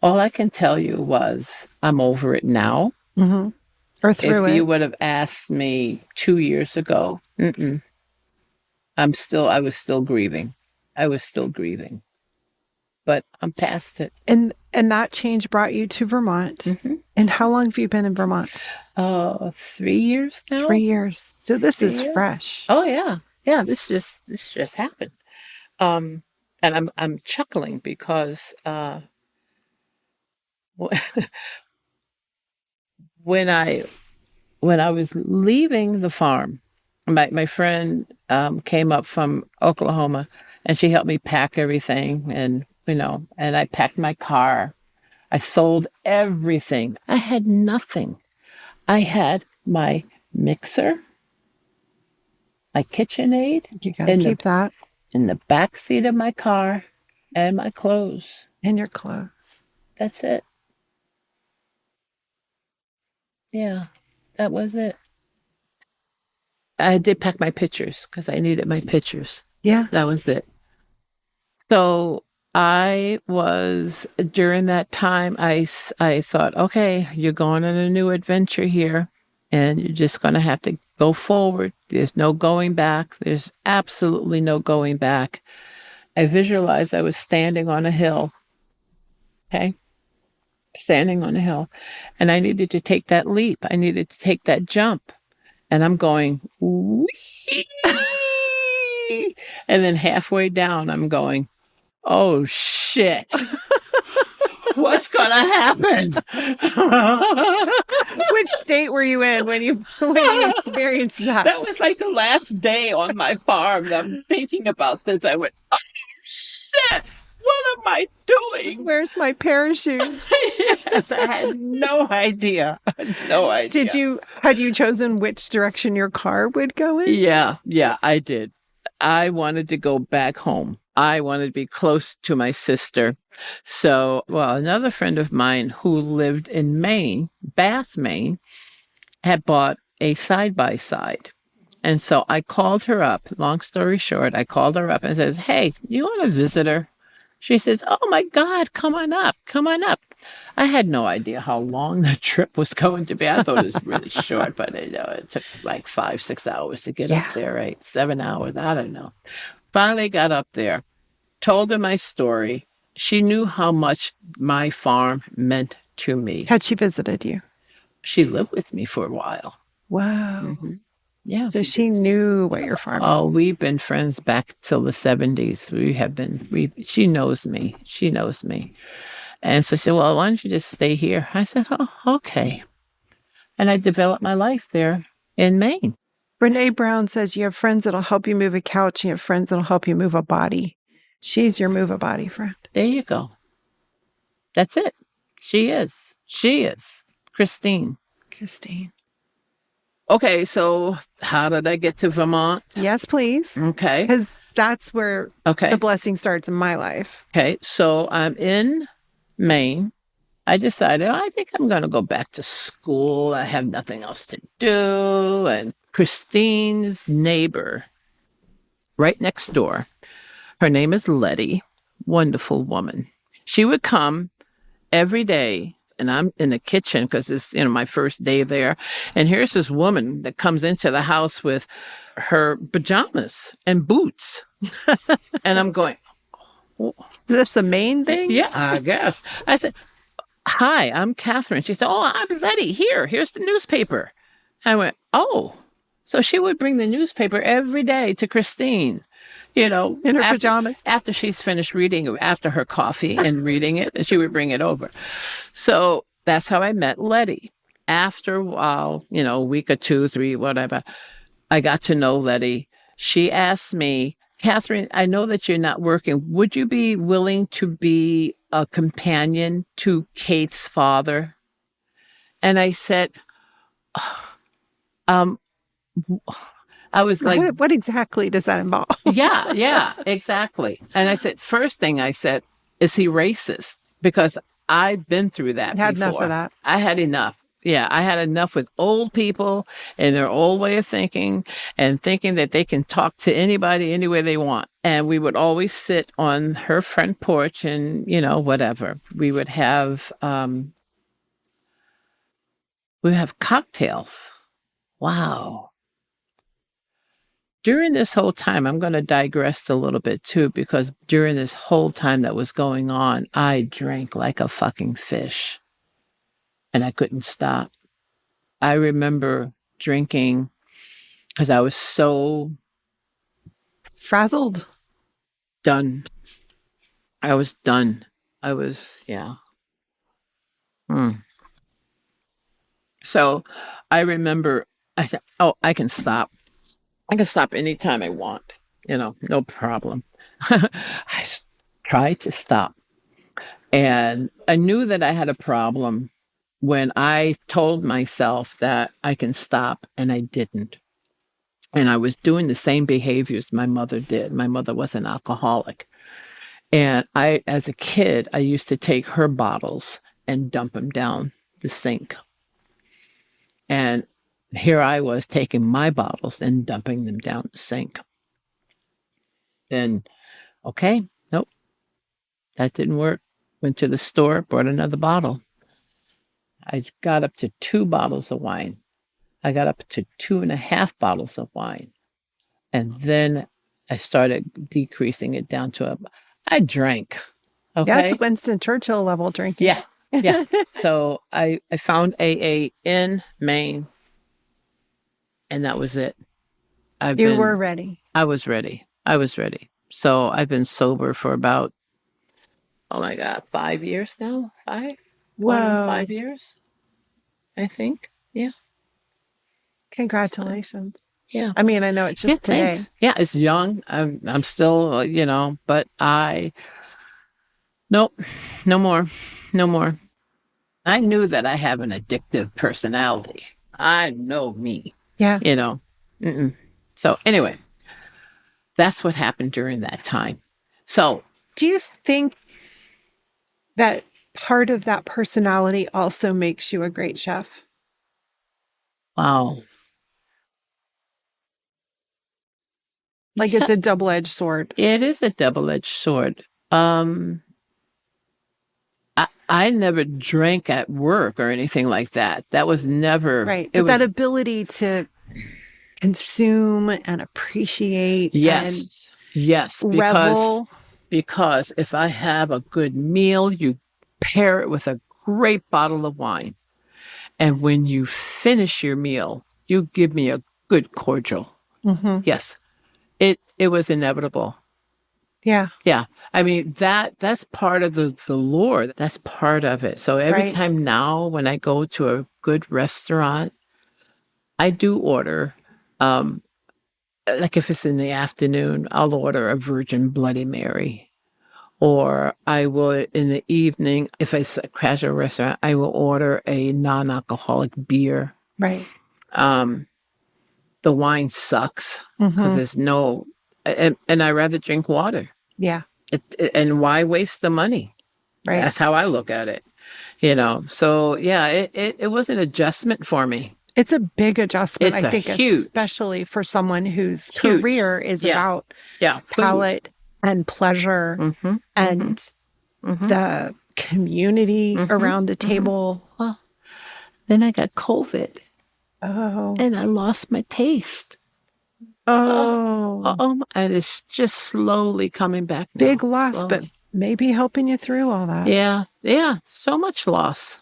I can tell you was I'm over it now. Mm-hmm. Or through if it. you would have asked me 2 years ago, I was still grieving. But I'm past it. And that change brought you to Vermont. Mm-hmm. And how long have you been in Vermont? 3 years now. 3 years. So this is fresh. Oh yeah. Yeah, this just happened. And I'm chuckling because when I was leaving the farm, my friend came up from Oklahoma and she helped me pack everything, and and I packed my car. I sold everything. I had nothing. I had my mixer, my KitchenAid. You gotta keep that in the back seat of my car, and my clothes. And your clothes. That's it. Yeah, that was it. I did pack my pictures because I needed my pictures. Yeah. That was it. So during that time, I thought, okay, you're going on a new adventure here, and you're just going to have to go forward. There's no going back. There's absolutely no going back. I visualized I was standing on a hill. Okay. Standing on a hill, and I needed to take that leap. I needed to take that jump, and I'm going, wee! And then halfway down, I'm going, oh shit. What's going to happen? Which state were you in when you experienced that? That was like the last day on my farm. I'm thinking about this. I went, oh shit. What am I doing? Where's my parachute? Yes, I had no idea. Had you chosen which direction your car would go in? Yeah, I did. I wanted to go back home. I wanted to be close to my sister. So, another friend of mine who lived in Maine, Bath, Maine, had bought a side-by-side. And so I called her up. Long story short, I called her up and says, hey, you want a visitor? She says, "Oh my God, come on up, come on up." I had no idea how long the trip was going to be. I thought it was really short, but it took like 5, 6 hours to get up Yeah. there, right? 7 hours, I don't know. Finally got up there, told her my story. She knew how much my farm meant to me. Had she visited you? She lived with me for a while. Wow. Yeah. So she knew what your farm. Oh, we've been friends back till the 70s. She knows me. She knows me. And so she said, "Well, why don't you just stay here?" I said, "Oh, okay." And I developed my life there in Maine. Brene Brown says you have friends that'll help you move a couch. You have friends that'll help you move a body. She's your move a body friend. There you go. That's it. She is. She is. Christine. Christine. Okay, so how did I get to Vermont? Yes, please. Okay. Because that's where Okay. the blessing starts in my life. Okay, so I'm in Maine. I decided, I think I'm going to go back to school. I have nothing else to do. And Christine's neighbor, right next door, her name is Letty, wonderful woman. She would come every day, and I'm in the kitchen because it's my first day there. And here's this woman that comes into the house with her pajamas and boots. And I'm going, Is this the main thing? yeah, I guess. I said, "Hi, I'm Catherine." She said, "Oh, I'm Letty. Here's the newspaper." I went, "Oh." So she would bring the newspaper every day to Christine, In her pajamas. After she's finished reading, after her coffee and reading it, and she would bring it over. So that's how I met Letty. After a while, a week or 2, 3, whatever, I got to know Letty. She asked me, "Catherine, I know that you're not working. Would you be willing to be a companion to Kate's father?" And I said, um, I was like, What exactly does that involve? yeah, exactly. And I said, first thing I said, "Is he racist?" Because I've been through that Had before. enough of that. I had enough. Yeah, I had enough with old people and their old way of thinking and thinking that they can talk to anybody any way they want. And we would always sit on her front porch and, whatever. We would have cocktails. Wow. During this whole time, I'm going to digress a little bit too, because during this whole time that was going on, I drank like a fucking fish and I couldn't stop. I remember drinking because I was so Frazzled. done. I was done. I was, yeah. So I remember I said, "Oh, I can stop. I can stop anytime I want, no problem." Tried to stop. And I knew that I had a problem when I told myself that I can stop and I didn't. And I was doing the same behaviors my mother did. My mother was an alcoholic. And as a kid, I used to take her bottles and dump them down the sink. And here I was taking my bottles and dumping them down the sink. Then, okay, nope, that didn't work. Went to the store, bought another bottle. I got up to 2 bottles of wine. I got up to 2.5 bottles of wine. And then I started decreasing it down to I drank. Okay. That's Winston Churchill level drinking. Yeah. Yeah. So I found AA in Maine, and that was it. You were ready. I was ready. So I've been sober for about, oh my God, 5 years now? 5? Wow. 5 years, I think. Yeah. Congratulations. Yeah. I mean, I know it's just today. Thanks. Yeah, it's young. I'm still, but nope, no more. I knew that I have an addictive personality. I know me. Yeah. So anyway, that's what happened during that time. So do you think that part of that personality also makes you a great chef? Wow. Like it's a double-edged sword. It is a double-edged sword. Um, I never drank at work or anything like that. That was never, Right. it But that was, ability to consume and appreciate and yes, yes, revel. because if I have a good meal, you pair it with a great bottle of wine. And when you finish your meal, you give me a good cordial. Hmm. Yes, it was inevitable. Yeah. Yeah. I mean, that's part of the lore. That's part of it. So every Right. time now when I go to a good restaurant, I do order, um, like if it's in the afternoon, I'll order a Virgin Bloody Mary. Or I will in the evening, if it's a casual restaurant, I will order a non-alcoholic beer. Right. Um, the wine sucks because Hmm. there's no, and I rather drink water. Yeah. And why waste the money? Right. That's how I look at it, you know? So yeah, it was an adjustment for me. It's a big adjustment, It's I a think, huge, especially for someone whose huge. career is Yeah. about Yeah. Food. palate and pleasure Mm-hmm. and Mm-hmm. the community Mm-hmm. around a Mm-hmm. table. Well, then I got COVID Oh. and I lost my taste. Oh. And it's just slowly coming back Big now. loss, but Slowly. maybe helping you through all that. Yeah. Yeah. So much loss.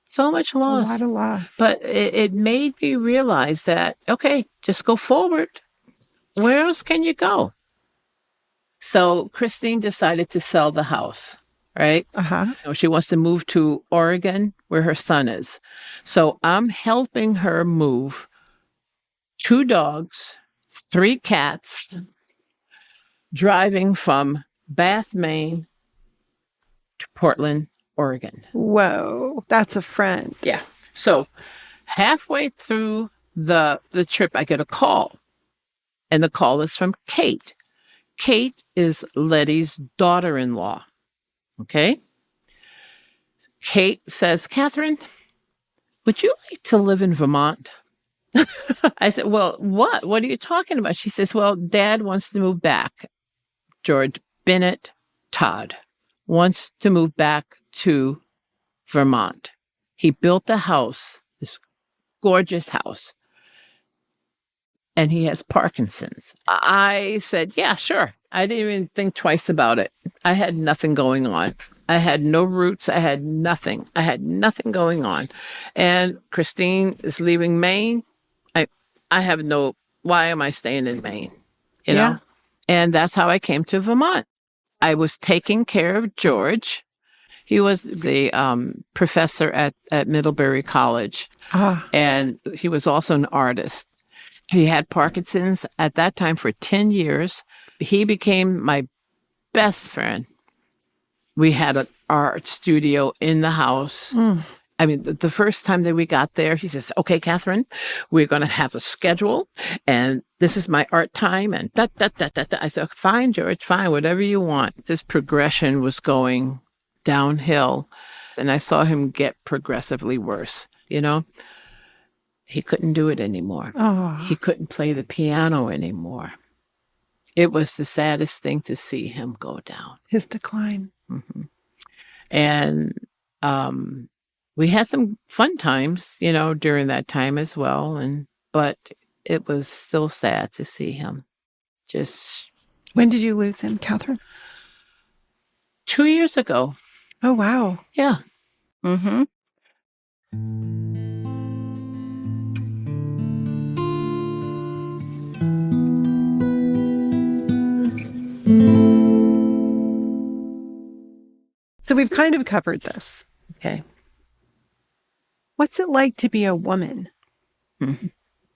So much A lot loss. of loss. But it made me realize that, okay, just go forward. Where else can you go? So Christine decided to sell the house, right? Uh-huh. You know, she wants to move to Oregon where her son is. So I'm helping her move 2 dogs, 3 cats, driving from Bath, Maine to Portland, Oregon. Whoa. That's a friend. Yeah. So halfway through the trip, I get a call, and the call is from Kate. Kate is Letty's daughter-in-law. Okay. Kate says, Catherine, would you like to live in Vermont? I said, well, what? What are you talking about? She says, well, Dad wants to move back. George Bennett Todd wants to move back to Vermont. He built a house, this gorgeous house, and he has Parkinson's. I said, yeah, sure. I didn't even think twice about it. I had nothing going on. I had no roots. I had nothing. I had nothing going on. And Christine is leaving Maine. I have no, why am I staying in Maine? You Yeah. know? And that's how I came to Vermont. I was taking care of George. He was the professor at Middlebury College, Ah. and he was also an artist. He had Parkinson's at that time for 10 years. He became my best friend. We had an art studio in the house. I mean, the first time that we got there, he says, okay, Catherine, we're going to have a schedule, and this is my art time, and da, da, da, da, da. I said, fine, George, fine, whatever you want. This progression was going downhill, and I saw him get progressively worse, you know? He couldn't do it anymore. Oh. He couldn't play the piano anymore. It was the saddest thing to see him go down. His decline. Mm-hmm. And we had some fun times, you know, during that time as well. But it was still sad to see him. Just When did you lose him, Catherine? 2 years ago. Oh, wow. Yeah. Mm-hmm. So we've kind of covered this. Okay. What's it like to be a woman Mm-hmm.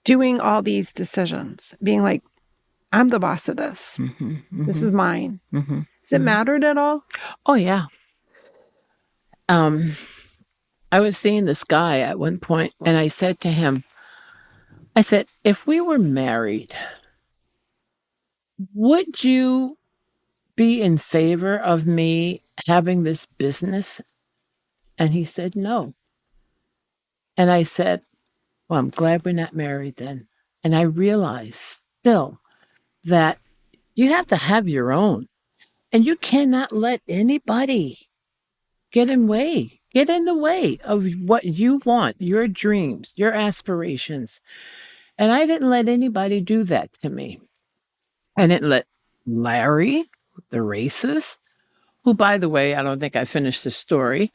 doing all these decisions, being like, I'm the boss of this. Mm-hmm. Mm-hmm. This is mine. Mm-hmm. Has it mattered at all? Oh, yeah. I was seeing this guy at one point, and I said to him, I said, if we were married, would you be in favor of me having this business? And he said, no. And I said, well, I'm glad we're not married then. And I realized still that you have to have your own. And you cannot let anybody get in the way of what you want, your dreams, your aspirations. And I didn't let anybody do that to me. I didn't let Larry, the racist, who, by the way, I don't think I finished the story.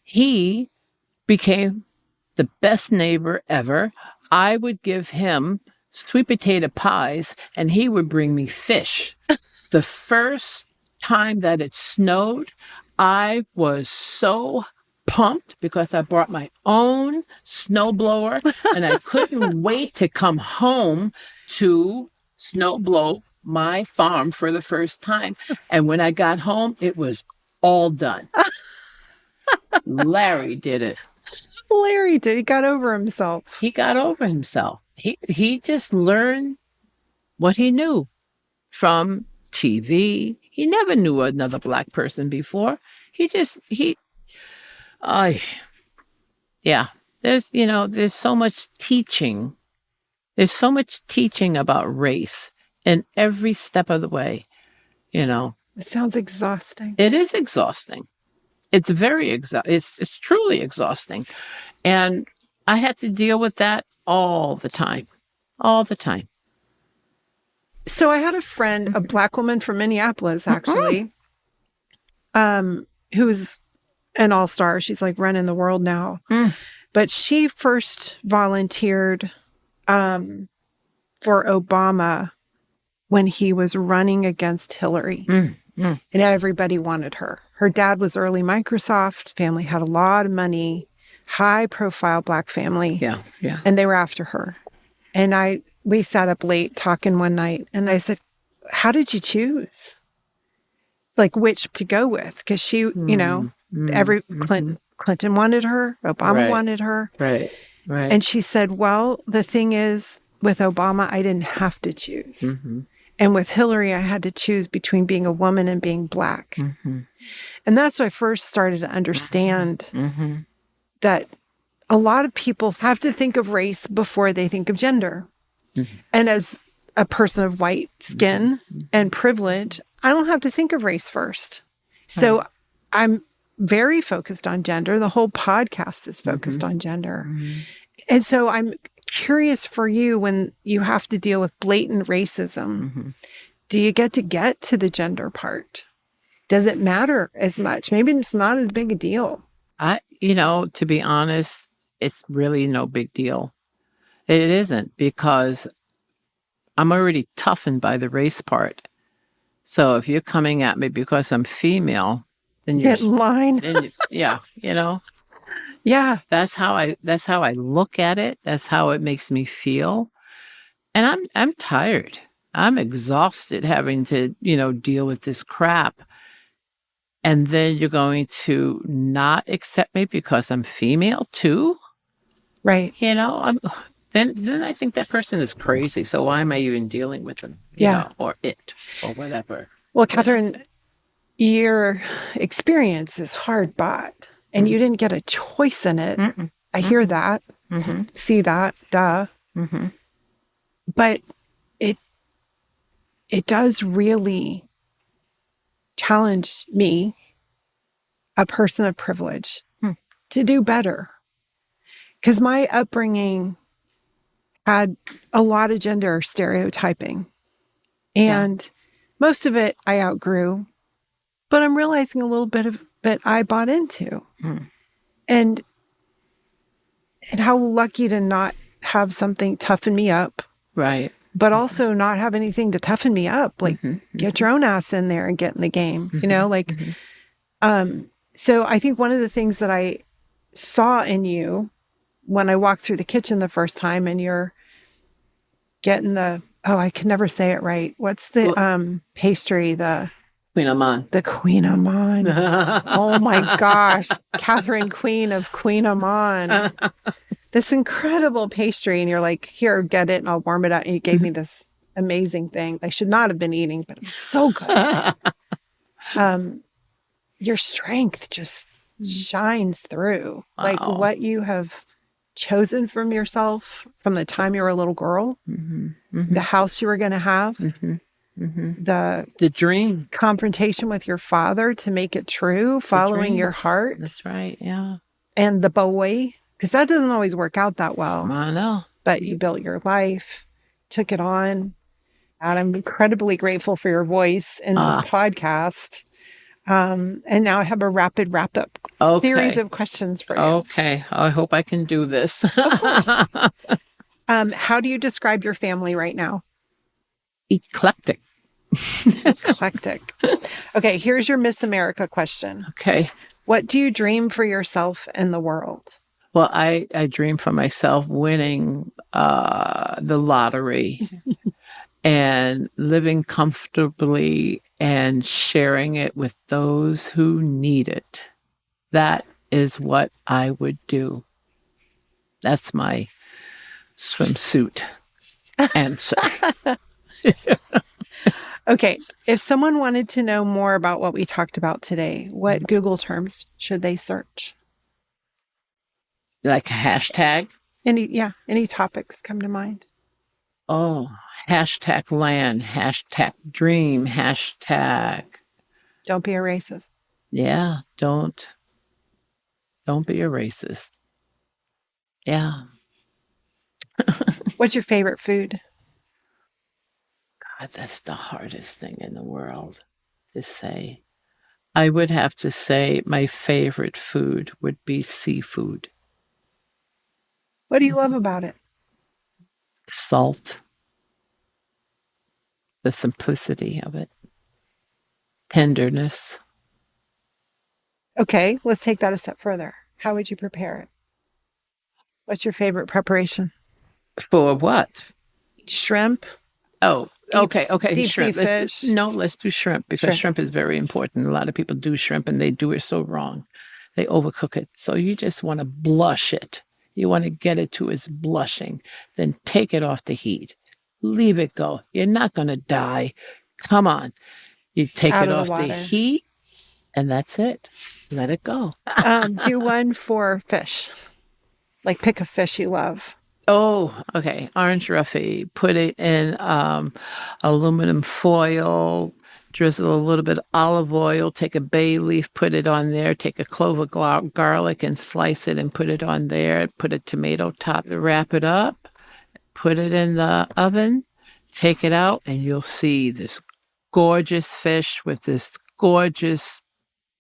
He became the best neighbor ever. I would give him sweet potato pies and he would bring me fish. The first time that it snowed, I was so pumped because I brought my own snowblower and I couldn't wait to come home to snowblow my farm for the first time. And when I got home, it was all done. Larry did it. Larry did. He got over himself. He got over himself. He just learned what he knew from TV. He never knew another Black person before. Yeah. There's so much teaching. There's so much teaching about race in every step of the way, It sounds exhausting. It is exhausting. It's very it's truly exhausting. And I had to deal with that all the time. All the time. So I had a friend, a Black woman from Minneapolis, actually, who's an all-star. She's like running the world now. But she first volunteered for Obama when he was running against Hillary. And everybody wanted her. Her dad was early Microsoft. Family had a lot of money, high-profile Black family. Yeah. And they were after her. And we sat up late talking one night, and I said, how did you choose? Like, which to go with? Because she, Clinton wanted her, Obama wanted her. Right. And she said, well, the thing is, with Obama, I didn't have to choose. And with Hillary, I had to choose between being a woman and being Black. And that's when I first started to understand that a lot of people have to think of race before they think of gender. And as a person of white skin and privilege, I don't have to think of race first. So I'm very focused on gender. The whole podcast is focused on gender. And so I'm curious for you, when you have to deal with blatant racism, do you get to the gender part? Does it matter as much? Maybe it's not as big a deal. To be honest, it's really no big deal. It isn't, because I'm already toughened by the race part. So if you're coming at me because I'm female, then you're get in line. Yeah. Yeah. That's how I look at it. That's how it makes me feel. And I'm tired. I'm exhausted having to, deal with this crap. And then you're going to not accept me because I'm female too? Right. Then I think that person is crazy. So why am I even dealing with them? Or it, or whatever. Well, Catherine, your experience is hard bought, and you didn't get a choice in it. I hear that, see that, duh. But it does really challenge me, a person of privilege, to do better. Because my upbringing had a lot of gender stereotyping. And most of it I outgrew. But I'm realizing a little bit of it I bought into. And how lucky to not have something toughen me up. Right. But also not have anything to toughen me up. Like, get your own ass in there and get in the game. So I think one of the things that I saw in you when I walked through the kitchen the first time, and you're getting I can never say it right. What's the pastry? The Queen Amman. The Queen Amman. Oh my gosh. Catherine, Queen of Queen Amman. This incredible pastry. And you're like, here, get it, and I'll warm it up. And you gave me this amazing thing I should not have been eating, but it was so good. Your strength just shines through. Wow. Like what you have chosen from yourself from the time you were a little girl, the house you were going to have, The dream. confrontation with your father to make it true, following your Dreams. heart, That's right. Yeah. and the boy, because that doesn't always work out that well. I know. But you built your life, took it on. And I'm incredibly grateful for your voice in this podcast. And now I have a rapid wrap-up series of questions for you. Okay. I hope I can do this. Of course. How do you describe your family right now? Eclectic. Eclectic. Okay, here's your Miss America question. Okay. What do you dream for yourself and the world? Well, I dream for myself winning the lottery and living comfortably and sharing it with those who need it. That is what I would do. That's my swimsuit answer. Okay, if someone wanted to know more about what we talked about today, what Google terms should they search? Like a hashtag? Any topics come to mind? Oh, hashtag land, hashtag dream, hashtag. Don't be a racist. Yeah, don't be a racist. Yeah. What's your favorite food? God, that's the hardest thing in the world to say. I would have to say my favorite food would be seafood. What do you love about it? Salt. The simplicity of it. Tenderness. Okay, let's take that a step further. How would you prepare it? What's your favorite preparation? For what? Shrimp? Oh, okay. Deep Shrimp. sea fish? Let's do shrimp because shrimp is very important. A lot of people do shrimp and they do it so wrong. They overcook it. So you just want to blush it. You want to get it to its blushing. Then take it off the heat. Leave it go. You're not going to die. Come on. You take Out it of off the the water. heat and that's it. Let it go. Do one for fish. Like pick a fish you love. Oh, okay. Orange roughy. Put it in aluminum foil. Drizzle a little bit of olive oil. Take a bay leaf. Put it on there. Take a clove of garlic and slice it and put it on there. Put a tomato top. Wrap it up. Put it in the oven. Take it out, and you'll see this gorgeous fish with this gorgeous,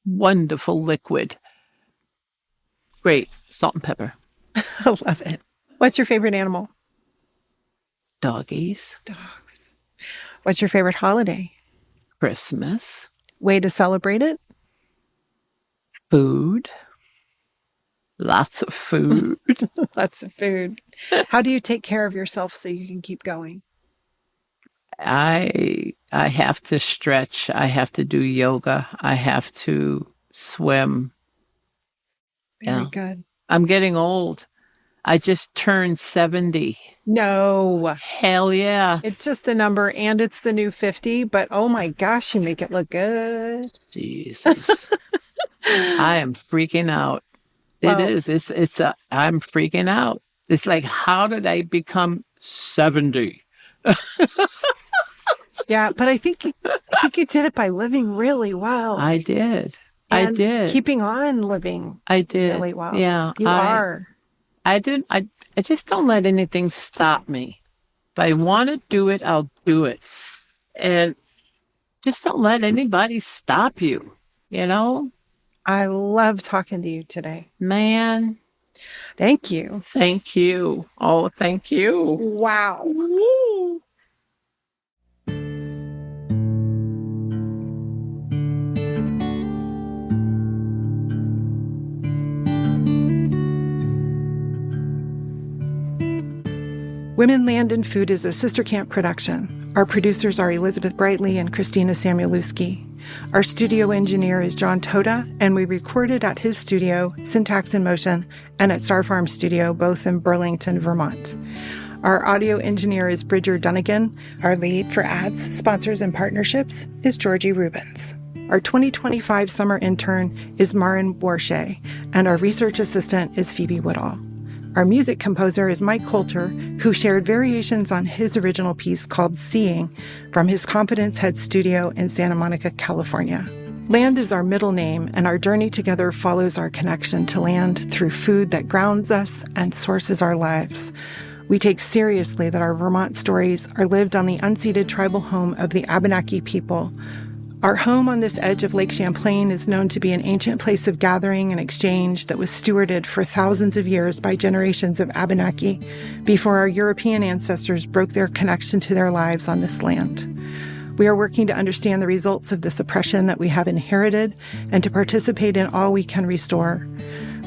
wonderful liquid. Great. Salt and pepper. I love it. What's your favorite animal? Doggies. Dogs. What's your favorite holiday? Christmas. Way to celebrate it? Food. Lots of food. Lots of food. How do you take care of yourself so you can keep going? I have to stretch. I have to do yoga. I have to swim. Very good. I'm getting old. I just turned 70. No. Hell yeah. It's just a number and it's the new 50, but oh my gosh, you make it look good. Jesus. I am freaking out. Well, it is. I'm freaking out. It's like, how did I become 70? Yeah, but I think you did it by living really well. I did. And I did. Keeping on living. I did. Really well. Yeah. You are. I did. I just don't let anything stop me. If I want to do it, I'll do it. And just don't let anybody stop you, you know? I love talking to you today. Man. Thank you. Thank you. Oh, thank you. Wow. Woo. Women, Land, and Food is a Sister Camp production. Our producers are Elizabeth Brightly and Christina Samuelewski. Our studio engineer is John Toda, and we recorded at his studio, Syntax in Motion, and at Star Farm Studio, both in Burlington, Vermont. Our audio engineer is Bridger Dunnigan. Our lead for ads, sponsors, and partnerships is Georgie Rubens. Our 2025 summer intern is Marin Warshay, and our research assistant is Phoebe Woodall. Our music composer is Mike Coulter, who shared variations on his original piece called Seeing from his Confidence Head studio in Santa Monica, California. Land is our middle name, and our journey together follows our connection to land through food that grounds us and sources our lives. We take seriously that our Vermont stories are lived on the unceded tribal home of the Abenaki people. Our home on this edge of Lake Champlain is known to be an ancient place of gathering and exchange that was stewarded for thousands of years by generations of Abenaki before our European ancestors broke their connection to their lives on this land. We are working to understand the results of this oppression that we have inherited and to participate in all we can restore.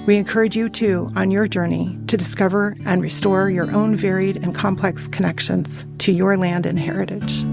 We encourage you, too, on your journey to discover and restore your own varied and complex connections to your land and heritage.